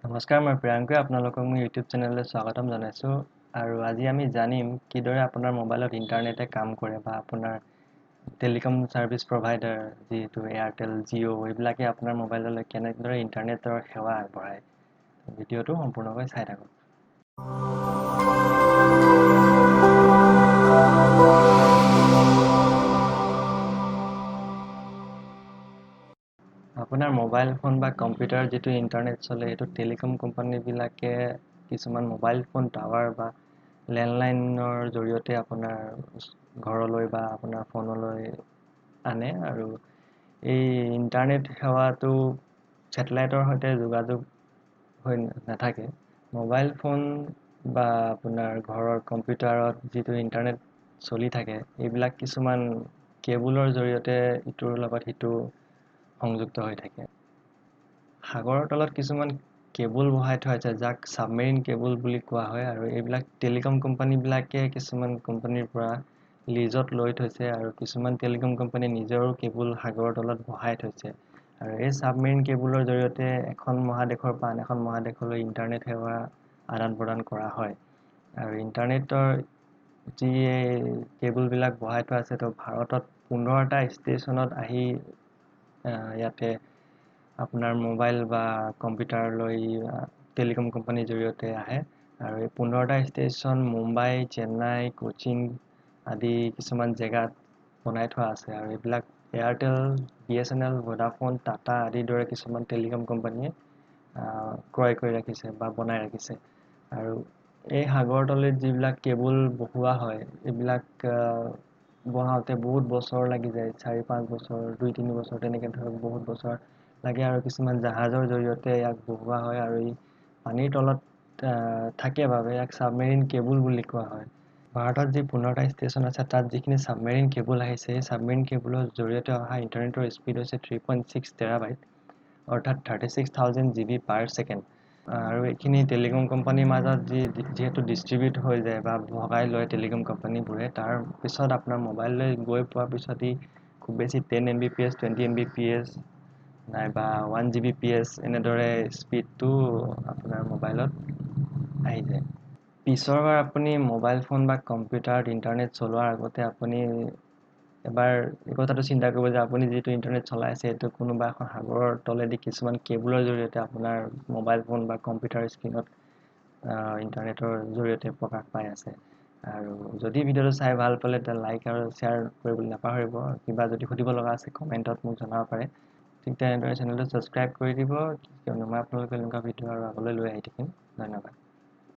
নমস্কাৰ, মই প্ৰিয়াংকুৱে আপোনালোকক মোৰ ইউটিউব চেনেললৈ স্বাগতম জনাইছোঁ। আৰু আজি আমি জানিম কিদৰে আপোনাৰ মোবাইলত ইণ্টাৰনেটে কাম কৰে বা আপোনাৰ টেলিকম ছাৰ্ভিচ প্ৰভাইডাৰ যিহেতু এয়াৰটেল, জিঅ' এইবিলাকে আপোনাৰ মোবাইললৈ কেনেদৰে ইণ্টাৰনেটৰ সেৱা আগবঢ়ায়। ভিডিঅ'টো সম্পূৰ্ণকৈ চাই থাকক। আপোনাৰ মোবাইল ফোন বা কম্পিউটাৰ যিটো ইণ্টাৰনেট চলে সেইটো টেলিকম কোম্পানীবিলাকে কিছুমান মোবাইল ফোন টাৱাৰ বা লেণ্ডলাইনৰ জৰিয়তে আপোনাৰ ঘৰলৈ বা আপোনাৰ ফোনলৈ আনে। আৰু এই ইণ্টাৰনেট সেৱাটো ছেটেলাইটৰ সৈতে যোগাযোগ হৈ নাথাকে। মোবাইল ফোন বা আপোনাৰ ঘৰৰ কম্পিউটাৰত যিটো ইণ্টাৰনেট চলি থাকে এইবিলাক কিছুমান কেবুলৰ জৰিয়তে ইটোৰ লগত সিটো সংযুক্ত হৈ থাকে। সাগৰৰ তলত কিছুমান কেবুল বহাই থোৱা আছে যাক ছাবমেৰিন কেবুল বুলি কোৱা হয়, আৰু এইবিলাক টেলিকম কোম্পানীবিলাকে কিছুমান কোম্পানীৰ পৰা লিজত লৈ থৈছে, আৰু কিছুমান টেলিকম কোম্পানীয়ে নিজৰো কেবুল সাগৰৰ তলত বহাই থৈছে। আৰু এই ছাবমেৰিন কেবুলৰ জৰিয়তে এখন মহাদেশৰ পৰা আন এখন মহাদেশলৈ ইণ্টাৰনেট সেৱা আদান প্ৰদান কৰা হয়। আৰু ইণ্টাৰনেটৰ যি কেবুলবিলাক বহাই থোৱা আছে, তো ভাৰতত 15টা ষ্টেচনত আহি ইয়াতে আপোনাৰ মোবাইল বা কম্পিউটাৰলৈ টেলিকম কোম্পানীৰ জৰিয়তে আহে। আৰু এই 15টা ষ্টেচন মুম্বাই, চেন্নাই, কোচিন আদি কিছুমান জেগাত বনাই থোৱা আছে। আৰু এইবিলাক এয়াৰটেল, BSNL, ভোডাফোন, টাটা আদিৰ দৰে কিছুমান টেলিকম কোম্পানীয়ে ক্ৰয় কৰি ৰাখিছে বা বনাই ৰাখিছে। আৰু এই সাগৰ তলিত যিবিলাক কেবুল বহুওৱা হয় এইবিলাক বহাওঁতে বহুত বছৰ লাগি যায়, 4-5 বছৰ, 2-3 বছৰ তেনেকৈ ধৰক বহুত বছৰ লাগে। আৰু কিছুমান জাহাজৰ জৰিয়তে ইয়াক বহুওৱা হয়, আৰু ই পানীৰ তলত থাকে বাবে ইয়াক ছাবমেৰিন কেবুল বুলি কোৱা হয়। ভাৰতত যি 15টা ষ্টেচন আছে তাত যিখিনি ছাবমেৰিন কেবুল আহিছে, সেই ছাবমেৰিন কেবুলৰ জৰিয়তে অহা ইণ্টাৰনেটৰ স্পীড হৈছে 3.6 টেৰাবাইট, অৰ্থাৎ 36,000 GB পাৰ ছেকেণ্ড। আৰু এইখিনি টেলিকম কোম্পানীৰ মাজত যিহেতু ডিষ্ট্ৰিবিউট হৈ যায় বা ভগাই লয় টেলিকম কোম্পানীবোৰে, তাৰ পিছত আপোনাৰ মোবাইললৈ গৈ পোৱাৰ পিছত ই খুব বেছি 10 Mbps, 20 Mbps নাইবা 1 Gbps এনেদৰে স্পীডটো আপোনাৰ মোবাইলত আহি যায়। পিছৰবাৰ আপুনি মোবাইল ফোন বা কম্পিউটাৰত ইণ্টাৰনেট চলোৱাৰ আগতে আপুনি এবাৰ এই কথাটো চিন্তা কৰিব যে আপুনি যিটো ইণ্টাৰনেট চলাই আছে সেইটো কোনোবা এখন সাগৰৰ তলেদি কিছুমান কেবুলৰ জৰিয়তে আপোনাৰ মোবাইল ফোন বা কম্পিউটাৰ স্ক্ৰীণত ইণ্টাৰনেটৰ জৰিয়তে প্ৰকাশ পাই আছে। আৰু যদি ভিডিঅ'টো চাই ভাল পালে তেতিয়া লাইক আৰু শ্বেয়াৰ কৰিবলৈ নাপাহৰিব। কিবা যদি সুধিব লগা আছে কমেণ্টত মোক জনাব পাৰে। ঠিক তেনেদৰে চেনেলটো ছাবস্ক্ৰাইব কৰি দিব, কিয়নো মই আপোনালোকে এনেকুৱা ভিডিঅ' আৰু আগলৈ লৈ আহি থাকিম। ধন্যবাদ।